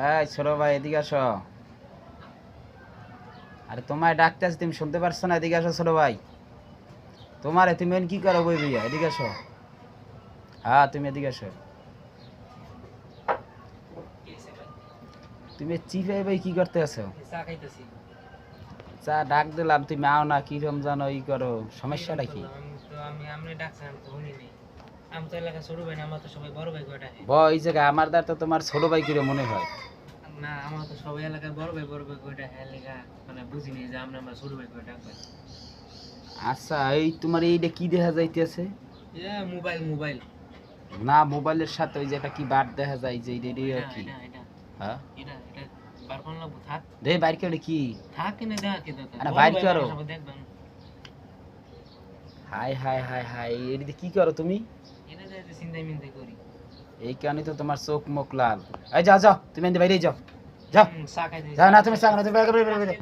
এই ছোট ভাই এদিকে আসো। আরে তোমায় ডাকতেছি, তুমি শুনতে পারছো না? এদিকে আসো ছোট ভাই। তোমারে তুমি কি করো বই ভাইয়া? এদিকে আসো। হ্যাঁ তুমি এদিকে আসো। তুমি চিপে ভাই কি করতে আছো? চা খাইতেছি। চা ডাক দিলাম, তুমি আও না, কিরম জানো ই করো, সমস্যাটা কি? আমি আপনি ডাকছেন, আমি তো শুনি নাই। আমি তো এলাকা ছোট ভাই না, আমার তো সবাই বড় ভাই করে ডাকে। এই জায়গায় আমার দ্বার তো তোমার ছোট ভাই কিরে মনে হয়। না, আমার তো সবাই এলাকায় বড় ভাই করে ডাকে, এলাকা মানে বুঝি নাই যে আমরা ছোট ভাই করে ডাকবো। আচ্ছা, এই তোমার এইটা কি দেখা যাইতেছে? Mobile mobile. না, মোবাইলের সাথে ওই যে একটা কি বার দেখা যায়, যে এইটা এটা কি? এটা এটা হ্যাঁ এটা এটা বার করলাম লাগবো, থাক রে বাইর করে কি? থাক কিনে দেখা কি দরকার, আরে বড় বাইর ভাই করো। সবাই দেখবেন। হাই হাই হাই হাই, এদিকে কি করো তুমি? এটা যে চিন্তাই মিন্তাই করি। এই কারণে তো তোমার চোখ মুখ লাল। এই যাও যাও, তুমি এদিকে বাইরে যাও। যাও। চা খাইতে যাও না, তুমি চা না, তুমি বাইরে বাইরে বাইরে।